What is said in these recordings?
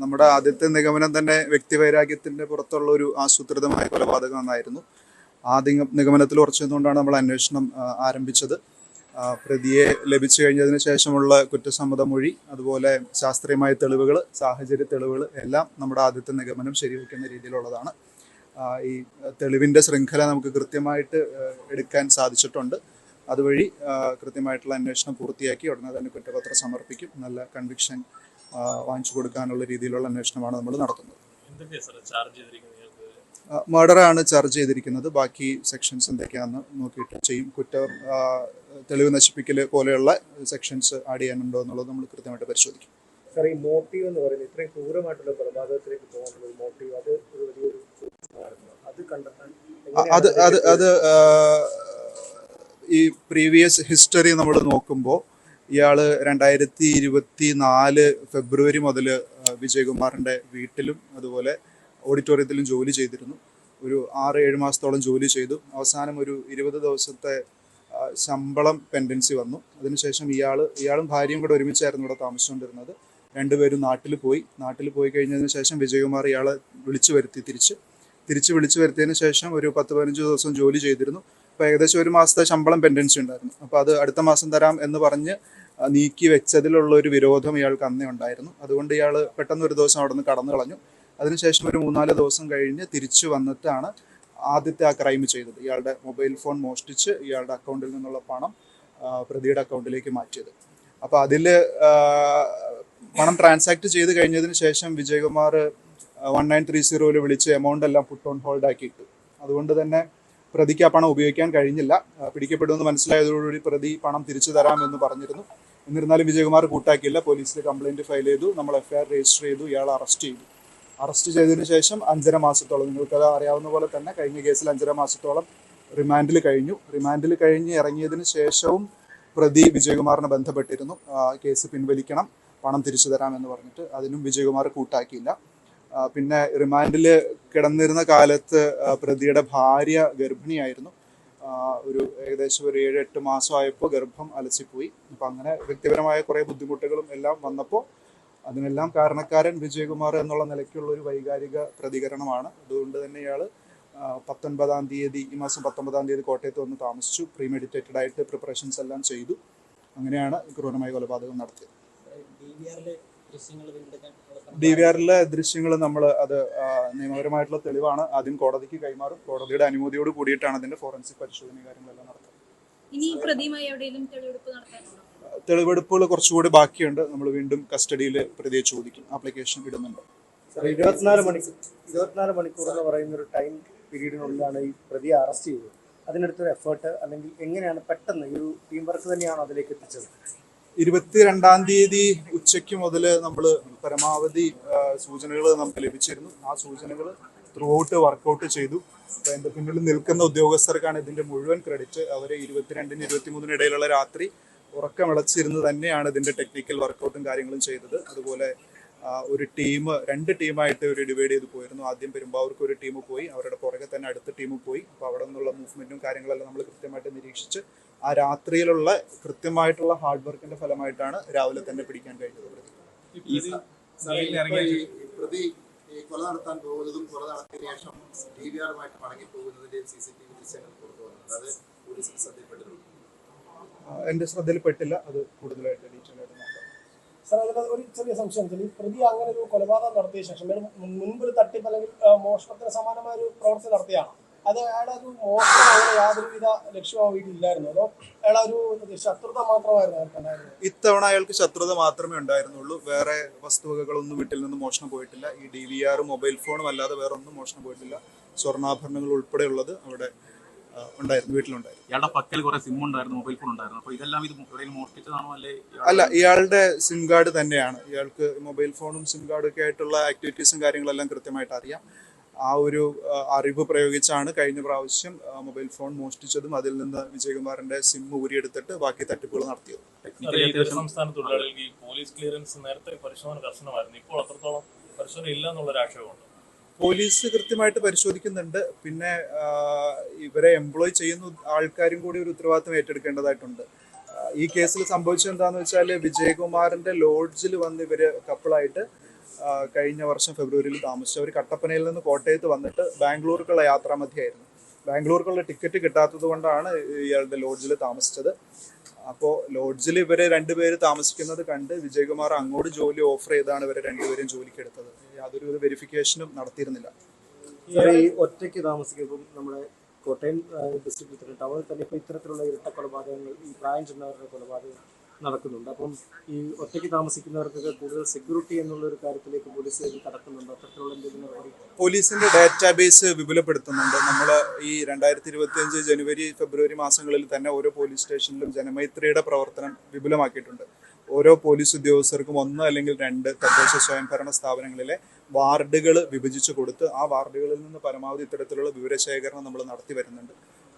നമ്മുടെ ആദ്യത്തെ നിഗമനം തന്നെ വ്യക്തിവൈരാഗ്യത്തിന്റെ പുറത്തുള്ള ഒരു ആസൂത്രിതമായ കൊലപാതകം എന്നായിരുന്നു. നിഗമനത്തിൽ ഉറച്ചു നിന്നുകൊണ്ടാണ് നമ്മൾ അന്വേഷണം ആരംഭിച്ചത്. പ്രതിയെ ലഭിച്ചു കഴിഞ്ഞതിന് ശേഷമുള്ള കുറ്റസമ്മത മൊഴി, അതുപോലെ ശാസ്ത്രീയമായ തെളിവുകൾ, സാഹചര്യ തെളിവുകൾ എല്ലാം നമ്മുടെ ആദ്യത്തെ നിഗമനം ശരിവയ്ക്കുന്ന രീതിയിലുള്ളതാണ്. ഈ തെളിവിൻ്റെ ശൃംഖല നമുക്ക് കൃത്യമായിട്ട് എടുക്കാൻ സാധിച്ചിട്ടുണ്ട്. അതുവഴി കൃത്യമായിട്ടുള്ള അന്വേഷണം പൂർത്തിയാക്കി ഉടനെ തന്നെ കുറ്റപത്രം സമർപ്പിക്കും. നല്ല കൺവിക്ഷൻ വാങ്ങിച്ചു കൊടുക്കാനുള്ള രീതിയിലുള്ള അന്വേഷണമാണ് നമ്മൾ നടത്തുന്നത്. മർഡറാണ് ചാർജ് ചെയ്തിരിക്കുന്നത്. ബാക്കി സെക്ഷൻസ് എന്തൊക്കെയാണെന്ന് നോക്കിയിട്ട് ചെയ്യും. തെളിവ് നശിപ്പിക്കൽ പോലെയുള്ള സെക്ഷൻസ് ആഡ് ചെയ്യാനുണ്ടോ എന്നുള്ളത് നമ്മൾ കൃത്യമായിട്ട് പരിശോധിക്കും. സാർ, ഈ മോട്ടീവ് എന്ന് പറയുന്നത് ഇത്രയും ക്രൂരമായിട്ടുള്ള കൊലപാതകത്തിലേക്ക് പോകാനുള്ള മോട്ടീവ് അത് വലിയൊരു അത് കണ്ടെത്താൻ അത് ഈ പ്രീവിയസ് ഹിസ്റ്ററി നമ്മൾ നോക്കുമ്പോൾ ഇയാൾ 2024 ഫെബ്രുവരി മുതൽ വിജയകുമാറിൻ്റെ വീട്ടിലും അതുപോലെ ഓഡിറ്റോറിയത്തിലും ജോലി ചെയ്തിരുന്നു. ഒരു 6-7 മാസത്തോളം ജോലി ചെയ്തു. അവസാനം ഒരു 20 ദിവസത്തെ ശമ്പളം പെൻഡൻസി വന്നു. അതിനുശേഷം ഇയാളും ഭാര്യയും കൂടെ ഒരുമിച്ചായിരുന്നു ഇവിടെ താമസിച്ചുകൊണ്ടിരുന്നത്. രണ്ടുപേരും നാട്ടിൽ പോയി കഴിഞ്ഞതിന് ശേഷം വിജയകുമാർ ഇയാളെ വിളിച്ചു വരുത്തിയതിന് ശേഷം ഒരു 10-15 ദിവസം ജോലി ചെയ്തിരുന്നു. അപ്പോൾ ഏകദേശം 1 മാസത്തെ ശമ്പളം പെൻഡൻസി ഉണ്ടായിരുന്നു. അപ്പോൾ അത് അടുത്ത മാസം തരാം എന്ന് പറഞ്ഞ് നീക്കി വെച്ചതിലുള്ള ഒരു വിരോധം ഇയാൾക്ക് അന്നേ ഉണ്ടായിരുന്നു. അതുകൊണ്ട് ഇയാൾ പെട്ടെന്ന് ഒരു ദിവസം അവിടെ നിന്ന് കടന്നു കളഞ്ഞു. അതിനുശേഷം ഒരു 3-4 ദിവസം കഴിഞ്ഞ് തിരിച്ചു വന്നിട്ടാണ് ആദ്യത്തെ ആ ക്രൈം ചെയ്തത്. ഇയാളുടെ മൊബൈൽ ഫോൺ മോഷ്ടിച്ച് ഇയാളുടെ അക്കൗണ്ടിൽ നിന്നുള്ള പണം പ്രതിയുടെ അക്കൗണ്ടിലേക്ക് മാറ്റിയത്. അപ്പോൾ അതിൽ പണം ട്രാൻസാക്ട് ചെയ്ത് കഴിഞ്ഞതിന് ശേഷം വിജയകുമാർ 1930 വിളിച്ച് എമൗണ്ട് എല്ലാം പുട്ട് ഓൺ ഹോൾഡ് ആക്കിയിട്ടു. അതുകൊണ്ട് തന്നെ പ്രതിക്ക് ആ പണം ഉപയോഗിക്കാൻ കഴിഞ്ഞില്ല. പിടിക്കപ്പെടുമെന്ന് മനസ്സിലായതോടുകൂടി പ്രതി പണം തിരിച്ചു തരാമെന്ന് പറഞ്ഞിരുന്നു. എന്നിരുന്നാലും വിജയകുമാർ കൂട്ടാക്കിയില്ല. പോലീസിൽ കംപ്ലയിൻറ്റ് ഫയൽ ചെയ്തു. നമ്മൾ FIR രജിസ്റ്റർ ചെയ്തു. ഇയാൾ അറസ്റ്റ് ചെയ്തതിന് ശേഷം 5.5 മാസത്തോളം, നിങ്ങൾക്കത് അറിയാവുന്ന പോലെ തന്നെ കഴിഞ്ഞ കേസിൽ 5.5 മാസത്തോളം റിമാൻഡിൽ കഴിഞ്ഞ് ഇറങ്ങിയതിന് ശേഷവും പ്രതി വിജയകുമാറിനെ ബന്ധപ്പെട്ടിരുന്നു. കേസ് പിൻവലിക്കണം, പണം തിരിച്ചു തരാമെന്ന് പറഞ്ഞിട്ട്. അതിനും വിജയകുമാർ കൂട്ടാക്കിയില്ല. പിന്നെ റിമാൻഡിൽ കിടന്നിരുന്ന കാലത്ത് പ്രതിയുടെ ഭാര്യ ഗർഭിണിയായിരുന്നു. ഏകദേശം ഒരു 7-8 മാസമായപ്പോൾ ഗർഭം അലസിപ്പോയി. അപ്പം അങ്ങനെ വ്യക്തിപരമായ കുറേ ബുദ്ധിമുട്ടുകളും എല്ലാം വന്നപ്പോൾ അതിനെല്ലാം കാരണക്കാരൻ വിജയകുമാർ എന്നുള്ള നിലയ്ക്കുള്ള ഒരു വൈകാരിക പ്രതികരണമാണ്. അതുകൊണ്ട് തന്നെ ഇയാൾ ഈ മാസം 19-ാം തീയതി കോട്ടയത്ത് വന്ന് താമസിച്ചു. പ്രീമെഡിറ്റേറ്റഡ് ആയിട്ട് പ്രിപ്പറേഷൻസ് എല്ലാം ചെയ്തു. അങ്ങനെയാണ് ക്രൂരമായ കൊലപാതകം നടത്തിയത്. DVRലെ ദൃശ്യങ്ങൾ നമ്മൾ അത് നിയമപരമായിട്ടുള്ള തെളിവാണ്. ആദ്യം കോടതിക്ക് കൈമാറും. കോടതിയുടെ അനുമതിയോട് കൂടിയിട്ടാണ് അതിന്റെ ഫോറൻസിക് പരിശോധന കാര്യങ്ങളെല്ലാം നടത്തുന്നത്. തെളിവെടുപ്പുകൾ കുറച്ചുകൂടി ബാക്കിയുണ്ട്. നമ്മൾ വീണ്ടും കസ്റ്റഡിയിൽ പ്രതിയെ ചോദിക്കും. ആപ്ലിക്കേഷൻ ഇടുന്നുണ്ട്. 24 മണിക്കൂർ എന്ന് പറയുന്ന ഒരു ടൈം പീരീഡിനുള്ളിലാണ് ഈ പ്രതിയെ അറസ്റ്റ് ചെയ്തത്. അതിനടുത്തൊരു എഫേർട്ട് അല്ലെങ്കിൽ എങ്ങനെയാണ് പെട്ടെന്ന് ഈ ഒരു ടീം വർക്ക് തന്നെയാണ് അതിലേക്ക് എത്തിച്ചത്? 22-ാം തീയതി ഉച്ചയ്ക്ക് മുതൽ നമ്മൾ പരമാവധി സൂചനകൾ നമുക്ക് ലഭിച്ചിരുന്നു. ആ സൂചനകൾ ത്രൂ ഔട്ട് വർക്കൗട്ട് ചെയ്തു. അപ്പോൾ എൻ്റെ പിന്നിൽ നിൽക്കുന്ന ഉദ്യോഗസ്ഥർക്കാണ് ഇതിൻ്റെ മുഴുവൻ ക്രെഡിറ്റ്. അവർ 22-നും 23-നും ഇടയിലുള്ള രാത്രി ഉറക്കമിളച്ചിരുന്ന് തന്നെയാണ് ഇതിൻ്റെ ടെക്നിക്കൽ വർക്കൗട്ടും കാര്യങ്ങളും ചെയ്തത്. അതുപോലെ രണ്ട് ടീമായിട്ട് ഒരു ഡിവൈഡ് ചെയ്ത് പോയിരുന്നു. ആദ്യം പെരുമ്പാവൂർക്ക് ഒരു ടീം പോയി, അവരുടെ പുറകെ തന്നെ അടുത്ത ടീം പോയി. അപ്പോൾ അവിടെ നിന്നുള്ള മൂവ്മെൻറ്റും കാര്യങ്ങളെല്ലാം നമ്മൾ കൃത്യമായിട്ട് നിരീക്ഷിച്ച് ആ രാത്രിയിലുള്ള കൃത്യമായിട്ടുള്ള ഹാർഡ് വർക്കിന്റെ ഫലമായിട്ടാണ് രാവിലെ തന്നെ പിടിക്കാൻ കഴിഞ്ഞത്. പ്രതി കൊല നടത്താൻ പോകുന്നതും കൊല നടത്തിയ ശേഷം DVRമായിട്ട് മടങ്ങി പോകുന്നതിന്റെ CCTV ദൃശ്യങ്ങൾ പുറത്തു വന്നത് അത് പോലീസിന് ശ്രദ്ധയിൽപ്പെട്ടിട്ടുണ്ട്? എന്റെ ശ്രദ്ധയിൽപ്പെട്ടില്ല. അത് കൂടുതലായിട്ട് ഡീറ്റെയിൽ ആയിട്ട് നോക്കാം. സാർ, അതിൽ ഒരു ചെറിയ സംശയം. ഈ പ്രതി അങ്ങനെ ഒരു കൊലപാതകം നടത്തിയ ശേഷം മുൻപ് ഒരു തട്ടിപ്പ് അല്ലെങ്കിൽ മോഷണത്തിന് സമാനമായ ഒരു പ്രവർത്തി നടത്തിയാണ്. അത് അയാളെ ഒരു മോഷണം അങ്ങനെ യാതൊരുവിധ ലക്ഷ്യവും വീട്ടിലില്ലായിരുന്നു? അതോ അയാളെ ഒരു ശത്രുത മാത്രമായിരുന്നു അയാൾക്കുണ്ടായിരുന്നത്? ഇത്തവണ അയാൾക്ക് ശത്രുത മാത്രമേ ഉണ്ടായിരുന്നുള്ളൂ. വേറെ വസ്തുവകകളൊന്നും വീട്ടിൽ നിന്ന് മോഷണം പോയിട്ടില്ല. ഈ DVR മൊബൈൽ ഫോണും അല്ലാതെ വേറെ ഒന്നും മോഷണം പോയിട്ടില്ല. സ്വർണ്ണാഭരണങ്ങൾ ഉൾപ്പെടെയുള്ളത് അവിടെ ഉണ്ടായിരുന്നു, വീട്ടിലുണ്ടായിരുന്നു. ഇയാളുടെ പക്കൽ കുറെ സിം ഉണ്ടായിരുന്നു, മൊബൈൽ ഫോൺ ഉണ്ടായിരുന്നു. അപ്പോൾ ഇതെല്ലാം മോഷ്ടിച്ചതാണോ അല്ല, ഇയാളുടെ സിം കാർഡ് തന്നെയാണ്. ഇയാൾക്ക് മൊബൈൽ ഫോണും സിം കാർഡും ഒക്കെ ആയിട്ടുള്ള ആക്ടിവിറ്റീസും കാര്യങ്ങളെല്ലാം കൃത്യമായിട്ട് അറിയാം. ആ ഒരു അറിവ് പ്രയോഗിച്ചാണ് കഴിഞ്ഞ പ്രാവശ്യം മൊബൈൽ ഫോൺ മോഷ്ടിച്ചതും അതിൽ നിന്ന് വിജയകുമാറിന്റെ സിം ഊരിയെടുത്തിട്ട് ബാക്കി തട്ടിപ്പുകൾ നടത്തിയത്. സംസ്ഥാന തൊഴിലാളികൾക്ക് ഈ പോലീസ് ക്ലിയറൻസ് നേരത്തെ പരിശോധന കർശനമായിരുന്നു. ഇപ്പോൾ അത്രത്തോളം പരിശോധന ഇല്ല എന്നുള്ളൊരു ആക്ഷേപമുണ്ട്. പോലീസ് കൃത്യമായിട്ട് പരിശോധിക്കുന്നുണ്ട്. പിന്നെ ഇവരെ എംപ്ലോയ് ചെയ്യുന്ന ആൾക്കാരും കൂടി ഒരു ഉത്തരവാദിത്തം ഏറ്റെടുക്കേണ്ടതായിട്ടുണ്ട്. ഈ കേസിൽ സംഭവിച്ചത് എന്താണെന്ന് വെച്ചാൽ വിജയകുമാറിന്റെ ലോഡ്ജിൽ വന്ന് ഇവര് കപ്പിളായിട്ട് കഴിഞ്ഞ വർഷം ഫെബ്രുവരിയിൽ താമസിച്ചു. അവർ കട്ടപ്പനയിൽ നിന്ന് കോട്ടയത്ത് വന്നിട്ട് ബാംഗ്ലൂർക്കുള്ള യാത്രാമധ്യയായിരുന്നു. ബാംഗ്ലൂർക്കുള്ള ടിക്കറ്റ് കിട്ടാത്തത് കൊണ്ടാണ് ഇയാളുടെ ലോഡ്ജിൽ താമസിച്ചത്. അപ്പോൾ ലോഡ്ജിൽ ഇവരെ രണ്ടുപേര് താമസിക്കുന്നത് കണ്ട് വിജയകുമാർ അങ്ങോട്ട് ജോലി ഓഫർ ചെയ്താണ് ഇവരെ രണ്ടുപേരും ജോലിക്ക് എടുത്തത്. യാതൊരു വെരിഫിക്കേഷനും നടത്തിയിരുന്നില്ല. ഈ ഒറ്റയ്ക്ക് താമസിക്കുമ്പോൾ നമ്മുടെ കോട്ടയം ഡിസ്ട്രിക്റ്റിൽ ടൗണിൽ തന്നെ ഇപ്പോൾ ഇത്തരത്തിലുള്ള ഇരട്ട കൊലപാതകങ്ങൾ, ഈ പ്രായം ചെന്നവരുടെ കൊലപാതകം നടക്കുന്നുണ്ട്. അപ്പം ഈ ഒറ്റയ്ക്ക് താമസിക്കുന്നവർക്കൊക്കെ കൂടുതൽ സെക്യൂരിറ്റി എന്നുള്ള ഒരു കാര്യത്തിലേക്ക് പോലീസ് കടക്കുന്നുണ്ട്. അത്തരത്തിലുള്ള എന്തെങ്കിലും നടപടി പോലീസിന്റെ ഡാറ്റാബേസ് വിപുലപ്പെടുത്തുന്നുണ്ട്. നമ്മൾ ഈ 2025 ജനുവരി ഫെബ്രുവരി മാസങ്ങളിൽ തന്നെ ഓരോ പോലീസ് സ്റ്റേഷനിലും ജനമൈത്രിയുടെ പ്രവർത്തനം വിപുലമാക്കിയിട്ടുണ്ട്. ഓരോ പോലീസ് ഉദ്യോഗസ്ഥർക്കും 1 അല്ലെങ്കിൽ 2 തദ്ദേശ സ്വയംഭരണ സ്ഥാപനങ്ങളിലെ വാർഡുകൾ വിഭജിച്ച് കൊടുത്ത് ആ വാർഡുകളിൽ നിന്ന് പരമാവധി ഇത്തരത്തിലുള്ള വിവരശേഖരണം നമ്മൾ നടത്തി വരുന്നുണ്ട്.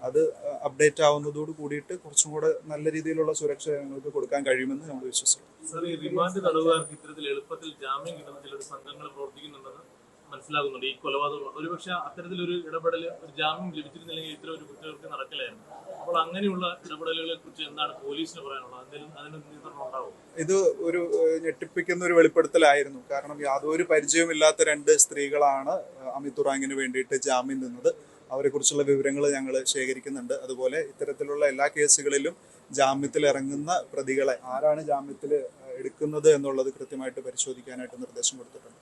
അത് അപ്ഡേറ്റ് ആവുന്നതോട് കൂടിയിട്ട് കുറച്ചും കൂടെ നല്ല രീതിയിലുള്ള സുരക്ഷ ഞങ്ങൾക്ക് കൊടുക്കാൻ കഴിയുമെന്ന് നമ്മൾ വിശ്വസിക്കുന്നു. സർ, ഈ റിമാൻഡ് തടവുകാർക്ക് ഇത്തരത്തിൽ എളുപ്പത്തിൽ ജാമ്യം കിട്ടുന്ന ചില സംഘങ്ങൾ പ്രവർത്തിക്കുന്നുണ്ടെന്ന് മനസ്സിലാകുന്നുണ്ട്. ഈ കൊലപാതകം ഒരുപക്ഷെ അത്തരത്തിലൊരു ഇടപെടൽ, ഒരു ജാമ്യം ലഭിച്ചിരുന്നില്ലെങ്കിൽ ഇത്തരം ഒരു കുറ്റകൃത്യം നടക്കില്ലായിരുന്നു. അപ്പോൾ അങ്ങനെയുള്ള ഇടപെടലുകളെ കുറിച്ച് എന്താണ് പോലീസിന് പറയാനുള്ളത്? അതിന് നിയന്ത്രണം ഉണ്ടാവും? ഇത് ഒരു ഞെട്ടിപ്പിക്കുന്ന ഒരു വെളിപ്പെടുത്തലായിരുന്നു. കാരണം യാതൊരു പരിചയമില്ലാത്ത 2 സ്ത്രീകളാണ് അമിത് തുറാങ്കിന് വേണ്ടിയിട്ട് ജാമ്യം നിന്നത്. അവരെക്കുറിച്ചുള്ള വിവരങ്ങൾ ഞങ്ങൾ ശേഖരിക്കുന്നുണ്ട്. അതുപോലെ ഇത്തരത്തിലുള്ള എല്ലാ കേസുകളിലും ജാമ്യത്തിൽ ഇറങ്ങുന്ന പ്രതികളെ ആരാണ് ജാമ്യത്തിൽ എടുക്കുന്നത് എന്നുള്ളത് കൃത്യമായിട്ട് പരിശോധിക്കാനായിട്ട് നിർദ്ദേശം കൊടുത്തിട്ടുണ്ട്.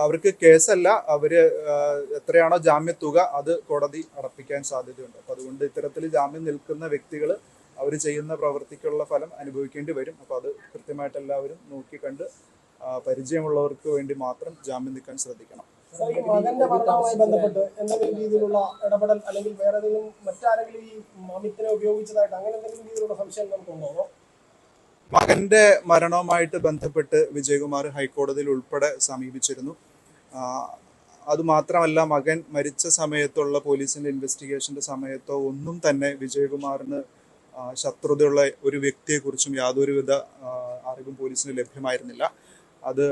അവർക്ക് കേസല്ല, അവര് എത്രയാണോ ജാമ്യത്തുക അത് കോടതി അടപ്പിക്കാൻ സാധ്യതയുണ്ട്. അപ്പം അതുകൊണ്ട് ഇത്തരത്തിൽ ജാമ്യം നിൽക്കുന്ന വ്യക്തികൾ അവർ ചെയ്യുന്ന പ്രവൃത്തിക്കുള്ള ഫലം അനുഭവിക്കേണ്ടി വരും. അപ്പോൾ അത് കൃത്യമായിട്ട് എല്ലാവരും നോക്കിക്കണ്ട് പരിചയമുള്ളവർക്ക് വേണ്ടി മാത്രം ജാമ്യം നിൽക്കാൻ ശ്രദ്ധിക്കണം. ഈ മകന്റെ മരണവുമായി ബന്ധപ്പെട്ട് എന്തെങ്കിലും രീതിയിലുള്ള ഇടപെടൽ അല്ലെങ്കിൽ വേറെ ഏതെങ്കിലും മറ്റാരെങ്കിലും ഈ അമിത്തിനെ ഉപയോഗിച്ചതായിട്ട് അങ്ങനെ എന്തെങ്കിലും രീതിയിലുള്ള സംശയം നമുക്കുണ്ടോ? മകന്റെ മരണവുമായിട്ട് ബന്ധപ്പെട്ട് വിജയകുമാർ ഹൈക്കോടതിയിൽ ഉൾപ്പെടെ സമീപിച്ചിരുന്നു. അതുമാത്രമല്ല, മകൻ മരിച്ച സമയത്തുള്ള പോലീസിന്റെ ഇൻവെസ്റ്റിഗേഷന്റെ സമയത്തോ ഒന്നും തന്നെ വിജയകുമാറിന് ശത്രുതയുള്ള ഒരു വ്യക്തിയെക്കുറിച്ചും യാതൊരുവിധ അറിവും പോലീസിന് ലഭ്യമായിരുന്നില്ല. അത്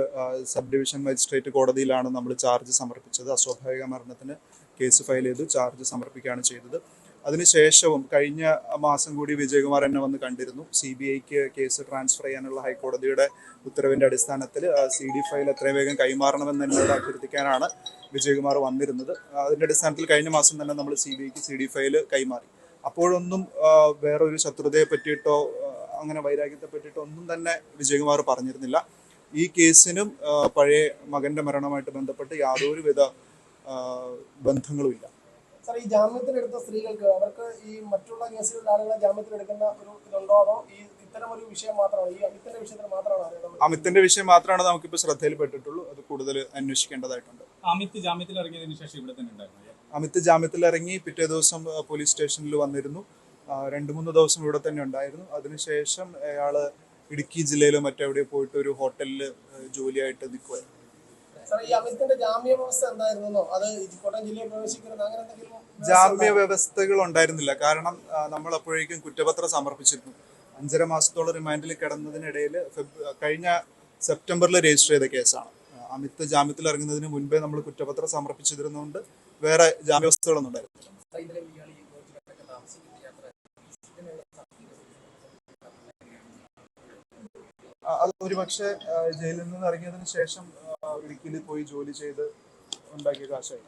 സബ് ഡിവിഷൻ മജിസ്ട്രേറ്റ് കോടതിയിലാണ് നമ്മൾ ചാർജ് സമർപ്പിച്ചത്. അസ്വാഭാവിക മരണത്തിന് കേസ് ഫയൽ ചെയ്തു ചാർജ് സമർപ്പിക്കുകയാണ് ചെയ്തത്. അതിനുശേഷവും കഴിഞ്ഞ മാസം കൂടി വിജയകുമാർ എന്നെ വന്ന് കണ്ടിരുന്നു. CBIക്ക് കേസ് ട്രാൻസ്ഫർ ചെയ്യാനുള്ള ഹൈക്കോടതിയുടെ ഉത്തരവിൻ്റെ അടിസ്ഥാനത്തിൽ CD ഫയൽ എത്രയും വേഗം കൈമാറണമെന്ന് എന്നോട് അഭ്യർത്ഥിക്കാനാണ് വിജയകുമാർ വന്നിരുന്നത്. അതിൻ്റെ അടിസ്ഥാനത്തിൽ കഴിഞ്ഞ മാസം തന്നെ നമ്മൾ CBIക്ക് CD ഫയൽ കൈമാറി. അപ്പോഴൊന്നും വേറൊരു ശത്രുതയെ പറ്റിയിട്ടോ അങ്ങനെ വൈരാഗ്യത്തെ പറ്റിയിട്ടോ ഒന്നും തന്നെ വിജയകുമാർ പറഞ്ഞിരുന്നില്ല. ഈ കേസിനും പഴയ മകന്റെ മരണവുമായിട്ട് ബന്ധപ്പെട്ട് യാതൊരുവിധ ബന്ധങ്ങളുമില്ല. സാർ, ഈ ജാമ്യത്തിലെടുത്ത സ്ത്രീകൾക്ക് അവർക്ക് ഈ മറ്റുള്ള കേസുകളിലെ ആളുകളെ ജാമ്യത്തിലെടുക്കുന്ന ഒരു ഇതുണ്ടോ, അതോ ഈ ഇത്തരം ഒരു വിഷയം മാത്രമാണ്, ഈ അമിത്തിന്റെ വിഷയത്തിൽ മാത്രമാണ്? അമിത്തിന്റെ വിഷയം മാത്രമാണ് നമുക്കിപ്പോൾ ശ്രദ്ധയിൽപ്പെട്ടിട്ടുള്ളൂ. അത് കൂടുതൽ അന്വേഷിക്കേണ്ടതായിട്ടുണ്ട്. അമിത് ജാമ്യത്തിൽ ഇറങ്ങിയതിനു ശേഷം ഇവിടെ തന്നെ ഉണ്ടായിരുന്നു. അമിത് ജാമ്യത്തിൽ ഇറങ്ങി പിറ്റേ ദിവസം പോലീസ് സ്റ്റേഷനിൽ വന്നിരുന്നു. 2-3 ദിവസം ഇവിടെ തന്നെ ഉണ്ടായിരുന്നു. അതിനുശേഷം അയാള് ഇടുക്കി ജില്ലയിലോ മറ്റെവിടെ പോയിട്ട് ഒരു ഹോട്ടലിൽ ജോലിയായിട്ട് നിൽക്കുമായിരുന്നു. ജാമ്യ വ്യവസ്ഥകൾ ഉണ്ടായിരുന്നില്ല. കാരണം നമ്മൾ അപ്പോഴേക്കും കുറ്റപത്രം സമർപ്പിച്ചിരുന്നു. 5.5 മാസത്തോളം റിമാൻഡിൽ കിടന്നതിനിടയിൽ കഴിഞ്ഞ സെപ്റ്റംബറിൽ രജിസ്റ്റർ ചെയ്ത കേസാണ്. അമിത് ജാമ്യത്തിൽ ഇറങ്ങുന്നതിന് മുൻപേ നമ്മൾ കുറ്റപത്രം സമർപ്പിച്ചിരുന്നതുകൊണ്ട് വേറെ ജാമ്യവ്യവസ്ഥകളൊന്നും ഉണ്ടായിരുന്നില്ല. അത് ഒരുപക്ഷെ ജയിലിൽ നിന്ന് ഇറങ്ങിയതിനു ശേഷം ഇടുക്കിയിൽ പോയി ജോലി ചെയ്ത് ഉണ്ടാക്കിയ കാശായി.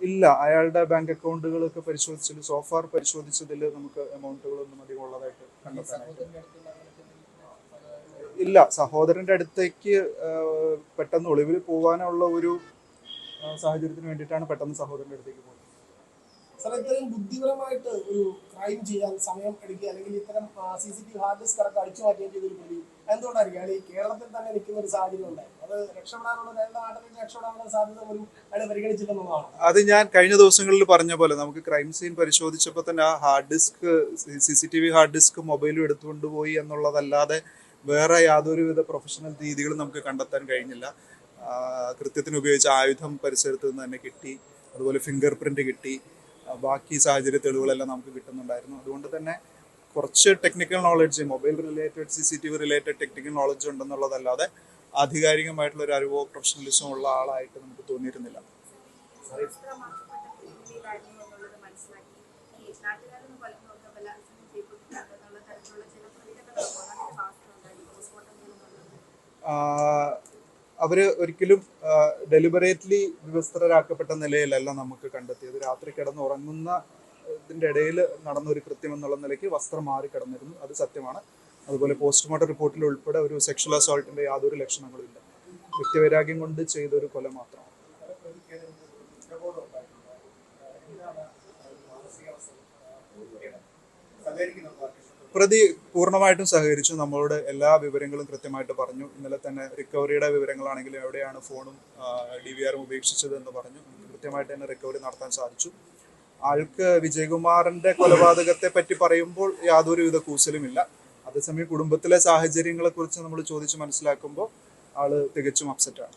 ഇല്ല, അയാളുടെ ബാങ്ക് അക്കൗണ്ടുകളൊക്കെ പരിശോധിച്ചതിൽ സോഫാർ പരിശോധിച്ചതിൽ നമുക്ക് എമൗണ്ടുകളൊന്നും അധികം ഉള്ളതായിട്ട് കണ്ടെത്താനായിട്ട് ഇല്ല. സഹോദരന്റെ അടുത്തേക്ക് പെട്ടെന്ന് ഒളിവിൽ പോകാനുള്ള ഒരു സാഹചര്യത്തിന് വേണ്ടിയിട്ടാണ് പെട്ടെന്ന് സഹോദരന്റെ അടുത്തേക്ക് പോകുന്നത്. സാർ, ഇത്രയും ബുദ്ധിപരമായിട്ട് ഒരു ക്രൈം ചെയ്യാൻ സമയം എടുക്കുക അല്ലെങ്കിൽ ഇത്തരം CCTV ഹാർഡ് ഡിസ്ക് അടക്കം അടിച്ചു മാറ്റുകയും ചെയ്തൊരു പ്രതി എന്തുകൊണ്ടായിരിക്കും അയാൾ ഈ കേരളത്തിൽ തന്നെ നിൽക്കുന്ന ഒരു സാഹചര്യം ഉണ്ടായി? അത് രക്ഷപ്പെടാനുള്ള എല്ലാ നാട്ടിലേക്ക് രക്ഷപ്പെടാനുള്ള സാധ്യത പോലും അയാൾ പരിഗണിച്ചില്ലെന്നുള്ളതാണ്. അത് ഞാൻ കഴിഞ്ഞ ദിവസങ്ങളിൽ പറഞ്ഞ പോലെ നമുക്ക് ക്രൈം സീൻ പരിശോധിച്ചപ്പോൾ തന്നെ ആ hard disk CCTV hard disk മൊബൈലും എടുത്തുകൊണ്ട് പോയി എന്നുള്ളതല്ലാതെ വേറെ യാതൊരുവിധ പ്രൊഫഷണൽ രീതികളും നമുക്ക് കണ്ടെത്താൻ കഴിഞ്ഞില്ല. കൃത്യത്തിന് ഉപയോഗിച്ച ആയുധം പരിസരത്ത് നിന്ന് തന്നെ കിട്ടി. അതുപോലെ ഫിംഗർ പ്രിന്റ് കിട്ടി. ബാക്കി സാഹചര്യ തെളിവുകളെല്ലാം നമുക്ക് കിട്ടുന്നുണ്ടായിരുന്നു. അതുകൊണ്ട് തന്നെ കുറച്ച് technical knowledge, mobile related CCTV related technical knowledge ഉണ്ടെന്നുള്ളതല്ലാതെ ആധികാരികമായിട്ടുള്ള ഒരു അറിവോ പ്രൊഫഷണലിസമോ ഉള്ള ആളായിട്ട് നമുക്ക് തോന്നിയിരുന്നില്ല. അവർ ഒരിക്കലും ഡെലിബറേറ്റ്ലി വിവസ്ത്രരാക്കപ്പെട്ട നിലയിലല്ല നമുക്ക് കണ്ടെത്തിയത്. രാത്രി കിടന്നുറങ്ങുന്ന ഇതിൻ്റെ ഇടയിൽ നടന്ന ഒരു കൃത്യം എന്നുള്ള നിലയ്ക്ക് വസ്ത്രം മാറി കിടന്നിരുന്നു, അത് സത്യമാണ്. അതുപോലെ പോസ്റ്റ്മോർട്ടം റിപ്പോർട്ടിൽ ഉൾപ്പെടെ ഒരു സെക്ഷൽ അസോൾട്ടിൻ്റെ യാതൊരു ലക്ഷണങ്ങളും ഇല്ല. വ്യക്തിവൈരാഗ്യം കൊണ്ട് ചെയ്തൊരു കൊല മാത്രമാണ്. പ്രതി പൂർണ്ണമായിട്ടും സഹകരിച്ചു. നമ്മളോട് എല്ലാ വിവരങ്ങളും കൃത്യമായിട്ട് പറഞ്ഞു. ഇന്നലെ തന്നെ റിക്കവറിയുടെ വിവരങ്ങളാണെങ്കിലും എവിടെയാണ് ഫോണും DVR-ഉം ഉപേക്ഷിച്ചത് എന്ന് പറഞ്ഞു. കൃത്യമായിട്ട് തന്നെ റിക്കവറി നടത്താൻ സാധിച്ചു. ആൾക്ക് വിജയകുമാറിന്റെ കൊലപാതകത്തെ പറ്റി പറയുമ്പോൾ യാതൊരുവിധ കൂസലുമില്ല. അതേസമയം കുടുംബത്തിലെ സാഹചര്യങ്ങളെ കുറിച്ച് നമ്മൾ ചോദിച്ച് മനസ്സിലാക്കുമ്പോൾ ആള് തികച്ചും അപ്സെറ്റാണ്.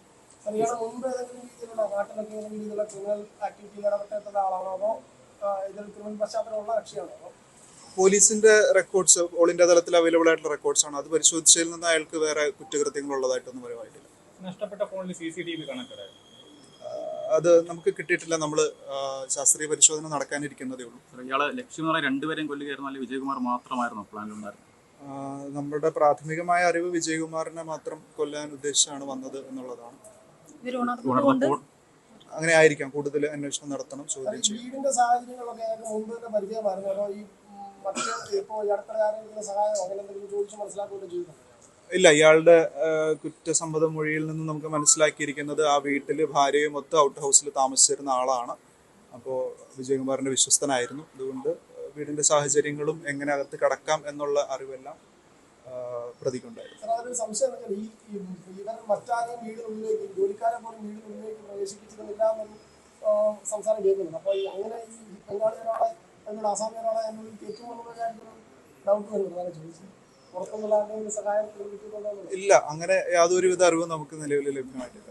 പോലീസിന്റെ റെക്കോർഡ്സ് ഓൾ ഇന്ത്യ തലത്തിൽ അവൈലബിൾ ആയിട്ടുള്ള റെക്കോർഡ്സ് ആണ്. അത് പരിശോധിച്ചതിൽ നിന്ന് അയാൾക്ക് വേറെ കുറ്റകൃത്യങ്ങൾ ഉള്ളതായിട്ടൊന്നും പറയുമായിട്ടില്ല. നഷ്ടപ്പെട്ട ഫോണിൽ CCTV കണക്റ്റഡ് ആയിരുന്നു. അത് നമുക്ക് കിട്ടിയിട്ടില്ല. നമ്മൾ ശാസ്ത്രീയ പരിശോധന നടക്കാനിരിക്കുന്നതേ ഉള്ളൂ. ഇയാളെ ലക്ഷ്യം എന്ന് പറഞ്ഞാൽ രണ്ടുപേരെയും കൊല്ലുകയായിരുന്നു, അല്ലെങ്കിൽ വിജയകുമാർ മാത്രമായിരുന്നു പ്ലാനിലുണ്ടായിരുന്നത്? നമ്മുടെ പ്രാഥമികമായ അറിവ് വിജയകുമാറിനെ മാത്രം കൊല്ലാൻ ഉദ്ദേശിച്ചാണ് വന്നത് എന്നുള്ളതാണ്. അങ്ങനെ ആയിരിക്കാം. കൂടുതൽ അന്വേഷണം നടത്തണം, ചോദ്യം ചെയ്യും. വീടിന്റെ സാഹചര്യങ്ങളൊക്കെ മുമ്പ് തന്നെ പരിചയമായിരുന്നു. ഈ ഇല്ല, ഇയാളുടെ കുറ്റസമ്മത മൊഴിയിൽ നിന്ന് നമുക്ക് മനസ്സിലാക്കിയിരിക്കുന്നത് ആ വീട്ടിൽ ഭാര്യയും ഒത്ത് ഔട്ട് ഹൗസിൽ താമസിച്ചിരുന്ന ആളാണ്. അപ്പോൾ വിജയകുമാറിന്റെ വിശ്വസ്തനായിരുന്നു. അതുകൊണ്ട് വീടിന്റെ സാഹചര്യങ്ങളും എങ്ങനെ അകത്ത് കടക്കാം എന്നുള്ള അറിവെല്ലാം പ്രതിക്കുണ്ടായിരുന്നു. സംസാരം കേൾക്കുന്നുണ്ട്. അപ്പോൾ അങ്ങനെ ഈ ബംഗാളികളോടെ ഇല്ല, അങ്ങനെ യാതൊരുവിധ അറിവും നമുക്ക് നിലവിൽ ലഭ്യമായിട്ടില്ല.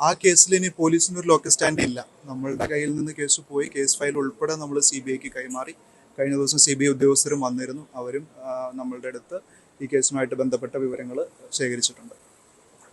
ആ കേസിൽ ഇനി പോലീസിന് ഒരു ലോക്കൽ സ്റ്റാൻഡ് ഇല്ല. നമ്മളുടെ കയ്യിൽ നിന്ന് കേസ് പോയി. കേസ് ഫയൽ ഉൾപ്പെടെ നമ്മൾ CBIക്ക് കൈമാറി. കഴിഞ്ഞ ദിവസം CBI ഉദ്യോഗസ്ഥരും വന്നിരുന്നു. അവരും നമ്മളുടെ അടുത്ത് ഈ കേസുമായിട്ട് ബന്ധപ്പെട്ട വിവരങ്ങൾ ശേഖരിച്ചിട്ടുണ്ട്.